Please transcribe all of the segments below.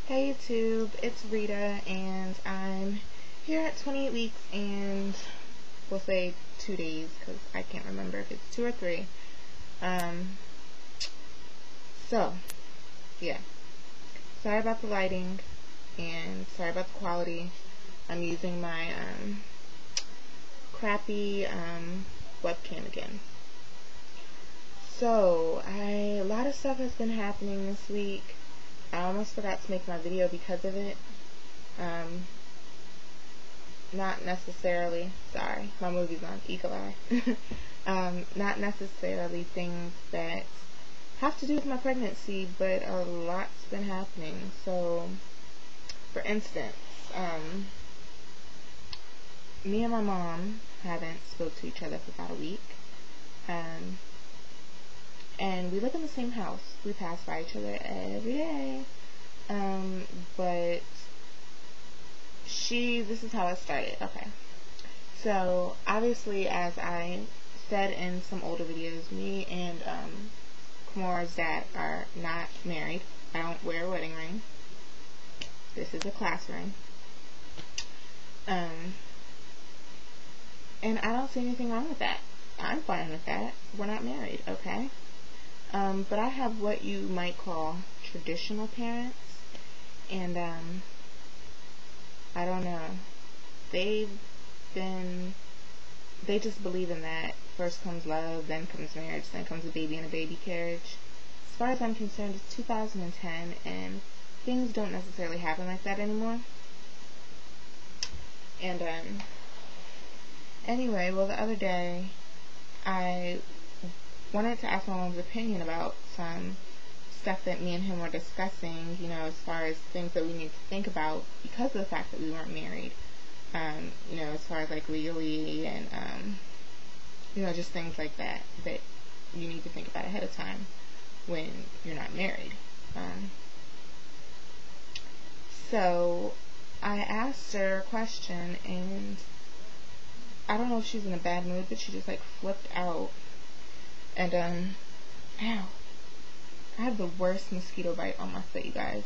Hey YouTube, it's Rita, and I'm here at 28 weeks and we'll say 2 days because I can't remember if it's 2 or 3. So, yeah. Sorry about the lighting and sorry about the quality. I'm using my crappy webcam again. So, a lot of stuff has been happening this week. I almost forgot to make my video because of it. Not necessarily, sorry, my movie's on, Eagle Eye. Not necessarily things that have to do with my pregnancy, but a lot's been happening. So, for instance, me and my mom haven't spoke to each other for about a week. And we live in the same house. We pass by each other every day. But this is how it started. Okay. So, obviously, as I said in some older videos, me and Kimora's dad are not married. I don't wear a wedding ring. This is a class ring. And I don't see anything wrong with that. I'm fine with that. We're not married, okay? But I have what you might call traditional parents, and I don't know, they just believe in that first comes love, then comes marriage, then comes a baby in a baby carriage. As far as I'm concerned, it's 2010 and things don't necessarily happen like that anymore. And anyway, well, the other day I wanted to ask my mom's opinion about some stuff that me and him were discussing, you know, as far as things that we need to think about because of the fact that we weren't married, you know, as far as like legally and, you know, just things like that you need to think about ahead of time when you're not married. So I asked her a question, and I don't know if she was in a bad mood, but she just like flipped out. And, ow, I have the worst mosquito bite on my foot, you guys.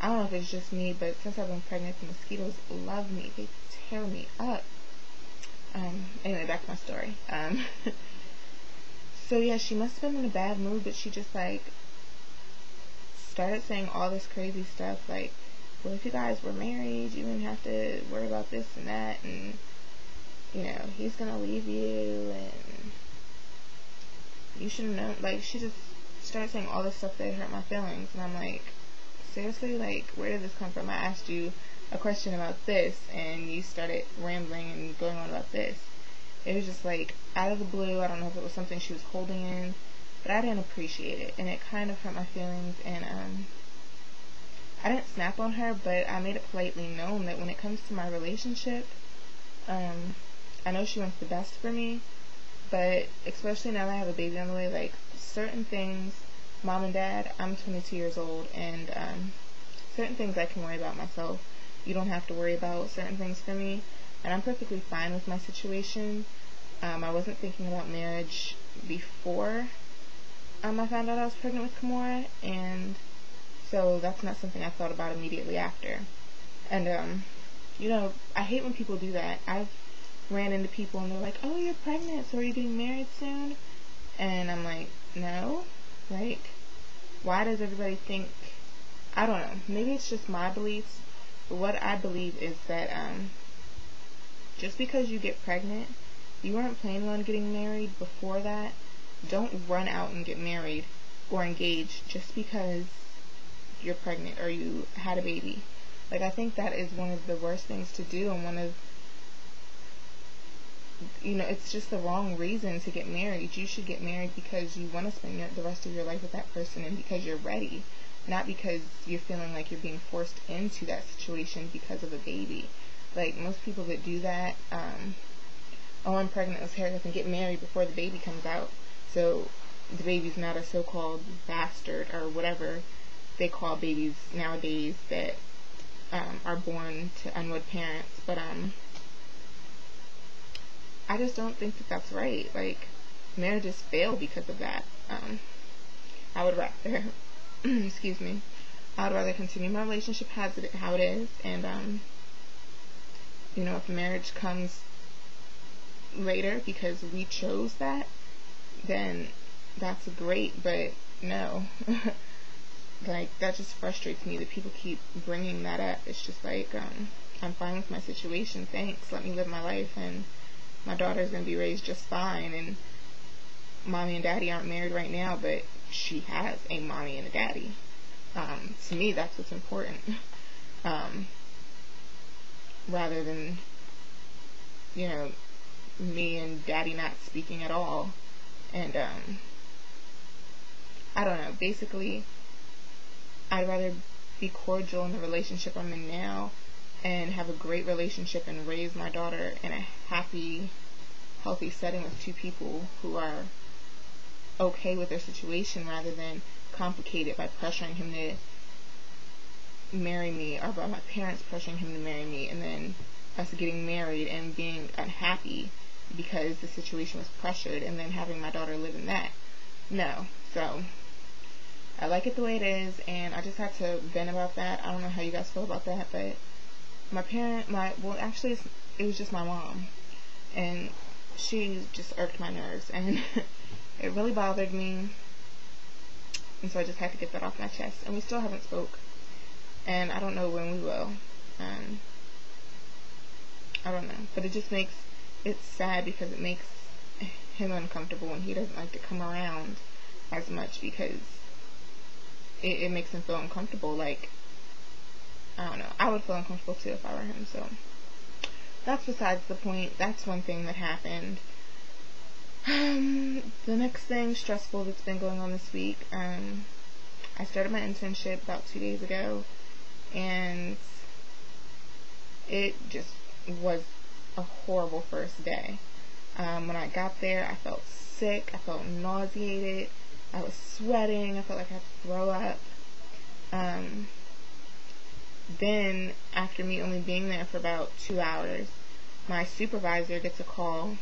I don't know if it's just me, but since I've been pregnant, the mosquitoes love me. They tear me up. Anyway, back to my story. So yeah, she must have been in a bad mood, but she just, like, started saying all this crazy stuff, like, well, if you guys were married, you wouldn't have to worry about this and that, and, you know, he's gonna leave you, and you should have known. Like, she just started saying all this stuff that hurt my feelings, and I'm like, seriously, like, where did this come from? I asked you a question about this, and you started rambling and going on about this. It was just, like, out of the blue. I don't know if it was something she was holding in, but I didn't appreciate it, and it kind of hurt my feelings, and, I didn't snap on her, but I made it politely known that when it comes to my relationship, I know she wants the best for me, but especially now that I have a baby on the way, like, certain things, mom and dad, I'm 22 years old, and certain things I can worry about myself. You don't have to worry about certain things for me, and I'm perfectly fine with my situation. I wasn't thinking about marriage before I found out I was pregnant with Kimora, and so that's not something I thought about immediately after. And, you know, I hate when people do that. I've ran into people and they're like, oh, you're pregnant, so are you getting married soon? And I'm like, no. Like, why does everybody think, I don't know, maybe it's just my beliefs, but what I believe is that just because you get pregnant, you weren't planning on getting married before that. Don't run out and get married or engage just because you're pregnant or you had a baby. Like, I think that is one of the worst things to do, and one of, you know, it's just the wrong reason to get married. You should get married because you want to spend the rest of your life with that person and because you're ready, not because you're feeling like you're being forced into that situation because of a baby. Like, most people that do that, oh, I'm pregnant, let's hurry up and get married before the baby comes out, so the baby's not a so-called bastard or whatever they call babies nowadays that are born to unwed parents. But I just don't think that that's right. Like, marriages fail because of that. I would rather excuse me, I'd rather continue my relationship how it is, and you know, if marriage comes later because we chose that, then that's great, but no. Like, that just frustrates me that people keep bringing that up. It's just like, I'm fine with my situation, thanks, let me live my life, and my daughter's gonna be raised just fine, and mommy and daddy aren't married right now, but she has a mommy and a daddy. To me, that's what's important. Rather than, you know, me and daddy not speaking at all. And, I don't know, basically, I'd rather be cordial in the relationship I'm in now and have a great relationship and raise my daughter in a happy, healthy setting with two people who are okay with their situation, rather than complicate it by pressuring him to marry me, or by my parents pressuring him to marry me, and then us getting married and being unhappy because the situation was pressured, and then having my daughter live in that. No. So I like it the way it is, and I just had to vent about that. I don't know how you guys feel about that, but actually it was just my mom, and she just irked my nerves, and it really bothered me, and so I just had to get that off my chest. And we still haven't spoke, and I don't know when we will. I don't know, but it just makes it sad, because it makes him uncomfortable, and he doesn't like to come around as much, because it makes him feel uncomfortable. Like, I don't know, I would feel uncomfortable too if I were him. So that's besides the point. That's one thing that happened. The next thing stressful that's been going on this week, I started my internship about 2 days ago, and it just was a horrible first day. When I got there, I felt sick, I felt nauseated, I was sweating, I felt like I had to throw up. Then, after me only being there for about 2 hours, my supervisor gets a call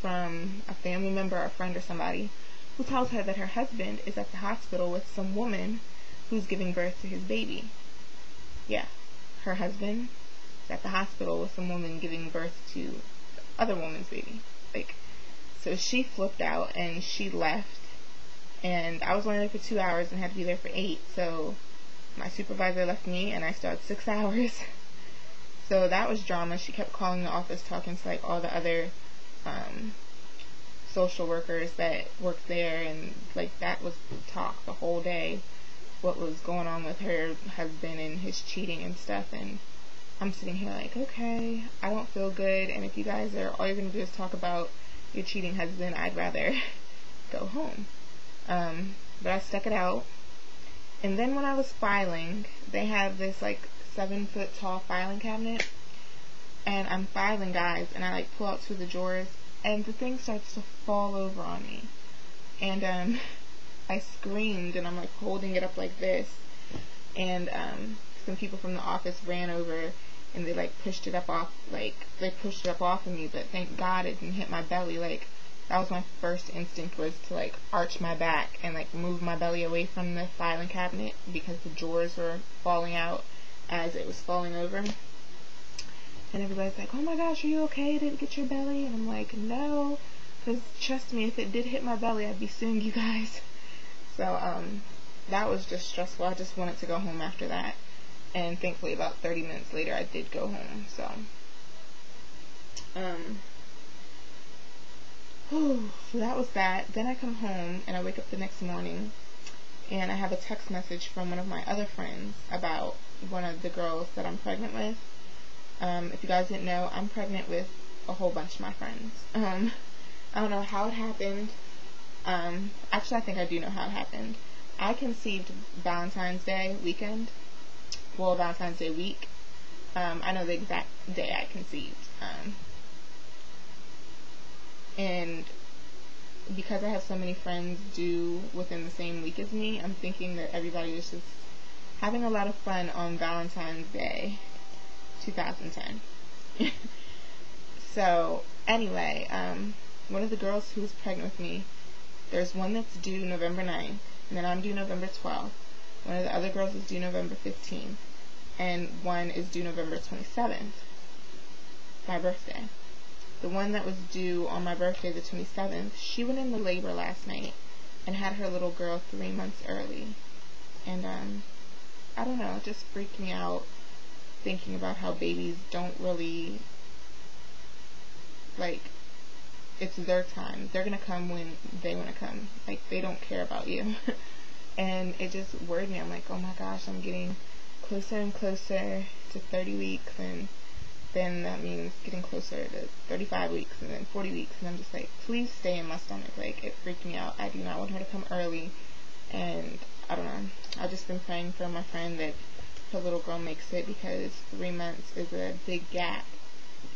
from a family member, a friend, or somebody, who tells her that her husband is at the hospital with some woman who's giving birth to his baby. Yeah, her husband is at the hospital with some woman giving birth to other woman's baby. Like, so she flipped out and she left, and I was only there for 2 hours and had to be there for 8, so my supervisor left me and I still had 6 hours. So that was drama. She kept calling the office, talking to like all the other social workers that worked there, and like that was talk the whole day, what was going on with her husband and his cheating and stuff. And I'm sitting here like, okay, I don't feel good, and if you guys are all you're gonna do is talk about your cheating husband, I'd rather go home. But I stuck it out. And then when I was filing, they have this like 7-foot tall filing cabinet, and I'm filing, guys, and I like pull out 2 of the drawers, and the thing starts to fall over on me, and I screamed, and I'm like holding it up like this, and some people from the office ran over, and they like pushed it up off, of me, but thank God it didn't hit my belly. Like, that was my first instinct, was to like arch my back and like move my belly away from the filing cabinet, because the drawers were falling out as it was falling over. And everybody's like, oh my gosh, are you okay? Did it get your belly? And I'm like, no, because trust me, if it did hit my belly, I'd be suing you guys. So that was just stressful. I just wanted to go home after that, and thankfully about 30 minutes later I did go home. So so that was that. Then I come home and I wake up the next morning, and I have a text message from one of my other friends about one of the girls that I'm pregnant with. If you guys didn't know, I'm pregnant with a whole bunch of my friends. I don't know how it happened. Actually, I think I do know how it happened. I conceived Valentine's Day weekend. Well, Valentine's Day week. I know the exact day I conceived. And because I have so many friends due within the same week as me, I'm thinking that everybody was just having a lot of fun on Valentine's Day 2010. So anyway, one of the girls who's pregnant with me, there's one that's due November 9th, and then I'm due November 12th. One of the other girls is due November 15th, and one is due November 27th, my birthday. The one that was due on my birthday, the 27th, she went into labor last night and had her little girl 3 months early. And, I don't know, it just freaked me out thinking about how babies don't really, like, it's their time. They're gonna come when they wanna come. Like, they don't care about you. And it just worried me. I'm like, oh my gosh, I'm getting closer and closer to 30 weeks, and then that means getting closer to 35 weeks, and then 40 weeks, and I'm just like, please stay in my stomach. Like, it freaked me out. I do not want her to come early, and I don't know. I've just been praying for my friend that her little girl makes it, because 3 months is a big gap.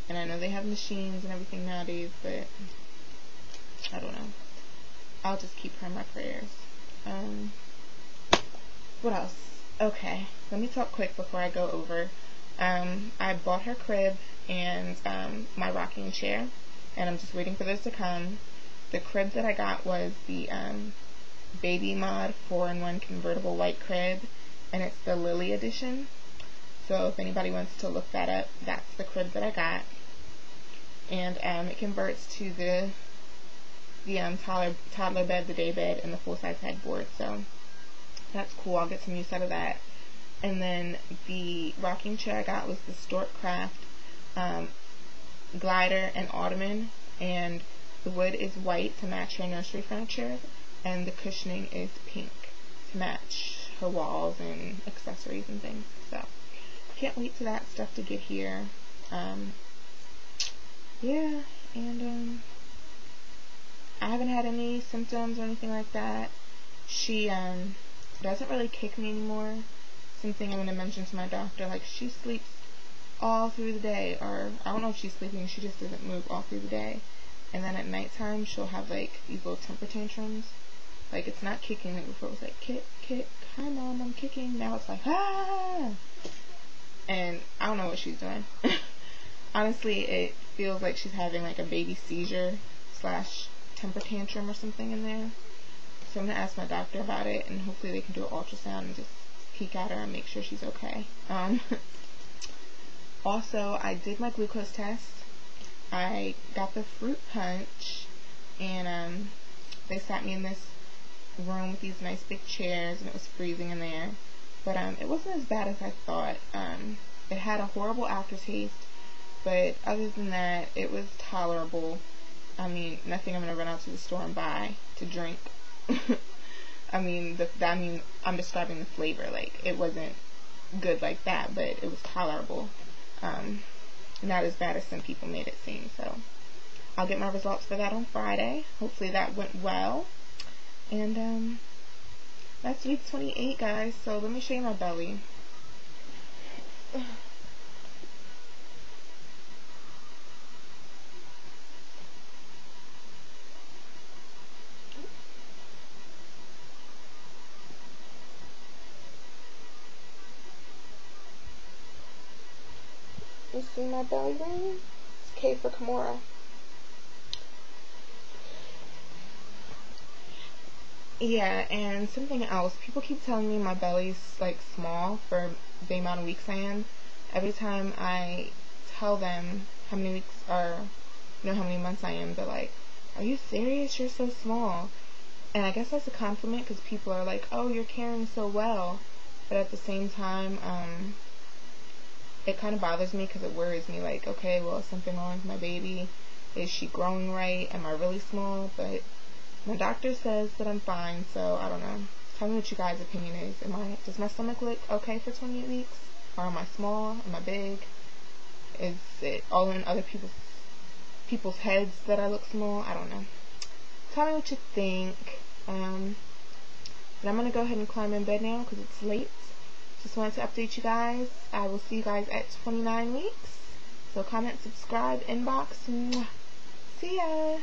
And I know they have machines and everything nowadays, but I don't know. I'll just keep her in my prayers. What else? Okay, let me talk quick before I go over. I bought her crib and my rocking chair, and I'm just waiting for those to come. The crib that I got was the Baby Mod 4-in-1 convertible white crib, and it's the Lily edition. So if anybody wants to look that up, that's the crib that I got. And it converts to the toddler bed, the day bed, and the full-size headboard. So that's cool. I'll get some use out of that. And then the rocking chair I got was the Storkcraft glider and ottoman, and the wood is white to match her nursery furniture, and the cushioning is pink to match her walls and accessories and things. So can't wait for that stuff to get here. Yeah, and I haven't had any symptoms or anything like that. She doesn't really kick me anymore. Something I'm going to mention to my doctor. Like, she sleeps all through the day, or I don't know if she's sleeping, she just doesn't move all through the day. And then at nighttime, she'll have like these little temper tantrums. Like, it's not kicking. Like, before it was like, kick, kick, hi mom, I'm kicking. Now it's like, ah! And I don't know what she's doing. Honestly, it feels like she's having like a baby seizure / temper tantrum or something in there. So I'm going to ask my doctor about it, and hopefully they can do an ultrasound and just peek at her and make sure she's okay. Also, I did my glucose test. I got the fruit punch, and they sat me in this room with these nice big chairs, and it was freezing in there. But it wasn't as bad as I thought. It had a horrible aftertaste, but other than that, it was tolerable. I mean, nothing I'm going to run out to the store and buy to drink. I mean, I'm describing the flavor. Like, it wasn't good like that, but it was tolerable. Not as bad as some people made it seem. So I'll get my results for that on Friday. Hopefully that went well. And that's week 28, guys. So let me show you my belly. You see my belly ring? It's K for Kimora. Yeah, and something else. People keep telling me my belly's like small for the amount of weeks I am. Every time I tell them how many weeks or how many months I am, they're like, "Are you serious? You're so small." And I guess that's a compliment, because people are like, "Oh, you're carrying so well." But at the same time, it kind of bothers me, because it worries me, like, okay, well, is something wrong with my baby? Is she growing right? Am I really small? But my doctor says that I'm fine, so I don't know. Tell me what you guys' opinion is. Does my stomach look okay for 28 weeks? Or am I small? Am I big? Is it all in other people's heads that I look small? I don't know. Tell me what you think. But I'm going to go ahead and climb in bed now, because it's late. Just wanted to update you guys. I will see you guys at 29 weeks. So comment, subscribe, inbox. Mwah. See ya.